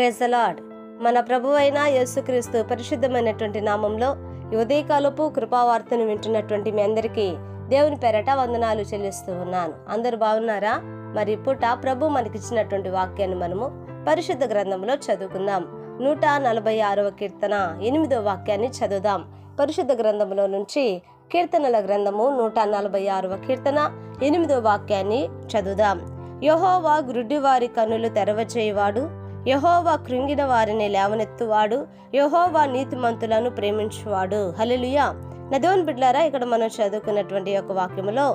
Praise the lord. మన ప్రభువైన యేసుక్రీస్తు పరిశుద్ధమైనటువంటి నామంలో ఈ ఉదయకాలపు కృపావార్తను వింటున్నటువంటి మీ అందరికీ దేవుని పేరట వందనాలు చెల్లిస్తూ ఉన్నాను. అందరూ బాగున్నారా? మరి పూట ప్రభు మనకిచ్చినటువంటి వాక్యాన్ని మనము పరిశుద్ధ గ్రంథంలో చదువుకుందాం. 146వ కీర్తన 8వ వాక్యాన్ని చదువుదాం. పరిశుద్ధ గ్రంథంలో నుంచి కీర్తనల గ్రంథము 146వ కీర్తన 8వ వాక్యాన్ని చదువుదాం. యెహోవా గ్రుడ్డివారి కన్నులు తెరవచేయువాడు, యెహోవా కృంగిన వారిని లేవనెత్తువాడు, యెహోవా నీతిమంతులను ప్రేమించువాడు. హల్లెలూయా. నా దేవుని బిడ్డలారా, ఇక్కడ మనం చదువుకున్నటువంటి యొక్క వాక్యములో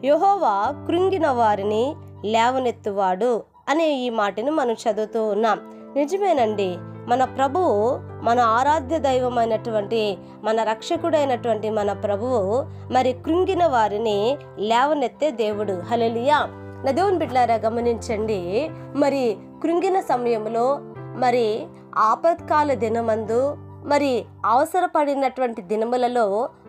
యెహోవా కృంగిన వారిని లేవనెత్తువాడు అనే ఈ మాటను మనం చదువుతూ ఉన్నాం. నిజమేనండి, మన ప్రభువు, మన ఆరాధ్య దైవమైనటువంటి, మన రక్షకుడైనటువంటి మన ప్రభువు మరి కృంగిన వారిని లేవనెత్తే దేవుడు. హల్లెలూయా. నా దేవుని బిడ్డలారా, గమనించండి, మరి కృంగిన సమయంలో, మరి ఆపత్కాల దినమందు, మరి అవసరపడినటువంటి దినములలో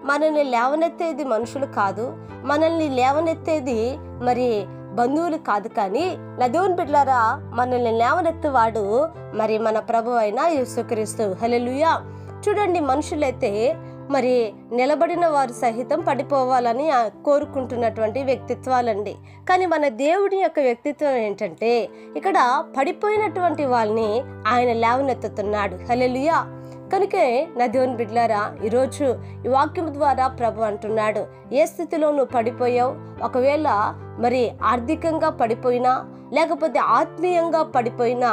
మనల్ని లేవనెత్తేది మనుషులు కాదు, మనల్ని లేవనెత్తేది మరి బంధువులు కాదు, కానీ నా దేవుని బిడ్డలారా, మనల్ని లేవనెత్తువాడు మరి మన ప్రభు అయిన యేసుక్రీస్తు. హల్లెలూయా. చూడండి, మనుషులైతే మరి నిలబడిన వారు సహితం పడిపోవాలని కోరుకుంటున్నటువంటి వ్యక్తిత్వాలండి. కానీ మన దేవుడి యొక్క వ్యక్తిత్వం ఏంటంటే, ఇక్కడ పడిపోయినటువంటి వాళ్ళని ఆయన లేవనెత్తుతున్నాడు. హల్లెలూయా. కనుకే నా దేవుని బిడ్డలారా, ఈరోజు ఈ వాక్యం ద్వారా ప్రభు అంటున్నాడు, ఏ స్థితిలో నువ్వు పడిపోయావు, ఒకవేళ మరి ఆర్థికంగా పడిపోయినా లేకపోతే ఆత్మీయంగా పడిపోయినా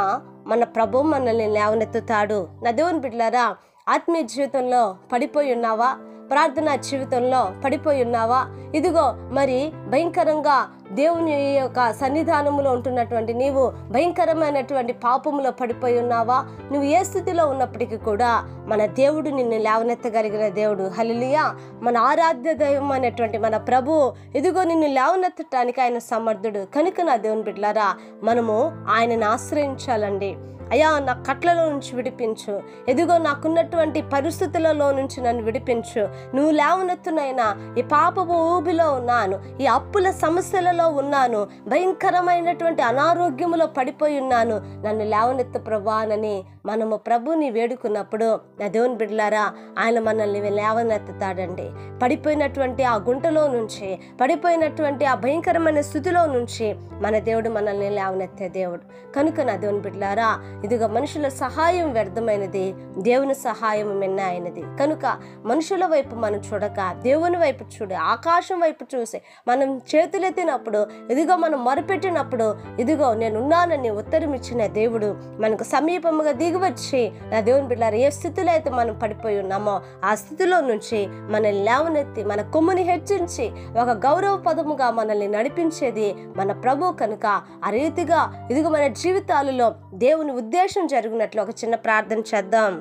మన ప్రభు మనల్ని లేవనెత్తుతాడు. నా దేవుని బిడ్డలారా, ఆత్మీయ జీవితంలో పడిపోయి ఉన్నావా? ప్రార్థనా జీవితంలో పడిపోయి ఉన్నావా? ఇదిగో మరి భయంకరంగా దేవుని యొక్క సన్నిధానంలో ఉంటున్నటువంటి నీవు భయంకరమైనటువంటి పాపములో పడిపోయి ఉన్నావా? నువ్వు ఏ స్థితిలో ఉన్నప్పటికీ కూడా మన దేవుడు నిన్ను లేవనెత్తగలిగిన దేవుడు. హల్లెలూయా. మన ఆరాధ్య దైవం అనేటువంటి మన ప్రభు ఇదిగో నిన్ను లేవనెత్తటానికి ఆయన సమర్థుడు. కనుక నా దేవుని బిడ్డలారా, మనము ఆయనను ఆశ్రయించాలండి. అయ్యా, నా కట్లలో నుంచి విడిపించు, ఎదుగో నాకున్నటువంటి పరిస్థితులలో నుంచి నన్ను విడిపించు, నువ్వు లేవనెత్తునైనా, ఈ పాపపు ఊబిలో ఉన్నాను, ఈ అప్పుల సమస్యలలో ఉన్నాను, భయంకరమైనటువంటి అనారోగ్యములో పడిపోయి ఉన్నాను, నన్ను లేవనెత్తు ప్రభానని మనము ప్రభుని వేడుకున్నప్పుడు నా దేవుని బిడ్డలారా, ఆయన మనల్ని లేవనెత్తుతాడండి. పడిపోయినటువంటి ఆ గుంటలో నుంచి, పడిపోయినటువంటి ఆ భయంకరమైన స్థితిలో నుంచి మన దేవుడు మనల్ని లేవనెత్తే దేవుడు. కనుక నా దేవుని బిడ్డలారా, ఇదిగో మనుషుల సహాయం వ్యర్థమైనది, దేవుని సహాయం మిన్నైనది. కనుక మనుషుల వైపు మనం చూడక దేవుని వైపు చూడ, ఆకాశం వైపు చూసి మనం చేతులెత్తినప్పుడు, ఇదిగో మనం మొరపెట్టినప్పుడు, ఇదిగో నేనున్నానని ఉత్తరం ఇచ్చిన దేవుడు మనకు సమీపముగా దిగివచ్చి నా దేవుని బిడ్డలారా, ఏ స్థితిలో అయితే మనం పడిపోయి ఉన్నామో ఆ స్థితిలో నుంచి మనల్ని లేవనెత్తి మన కొమ్ముని హెచ్చించి ఒక గౌరవ పదముగా మనల్ని నడిపించేది మన ప్రభు. కనుక ఆ రీతిగా ఇదిగో మన జీవితాలలో దేవుని ఉద్దేశం జరిగినట్లు ఒక చిన్న ప్రార్థన చేద్దాం.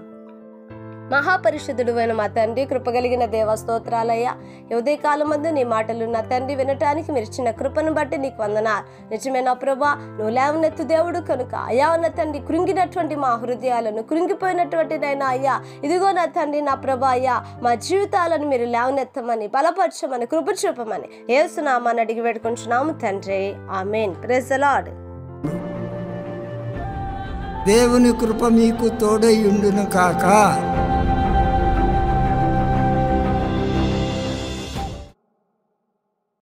మహాపరిశుద్ధుడు అయిన మా తండ్రి, కృపగలిగిన దేవ స్తోత్రాలయ్యా. ఉదయకాలం మందు నీ మాటలు నా తండ్రి వినటానికి మీరు ఇచ్చిన కృపను బట్టి నీకు వందనాలు. నిజమైన ప్రభా, నువ్వు లేవనెత్తు దేవుడు కనుక అయ్యా నా తండ్రి, కృంగినటువంటి మా హృదయాలను, కృంగిపోయినటువంటి నైనా అయ్యా, ఇదిగో నా తండ్రి నా ప్రభా అయ్యా, మా జీవితాలను మీరు లేవనెత్తమని, బలపరచమని, కృప చూపమని యేసు నామమున అడిగి వేడుకుంటున్నాము తండ్రి. ఆమేన్. Praise the Lord. దేవుని కృప మీకు తోడై ఉండును కాక.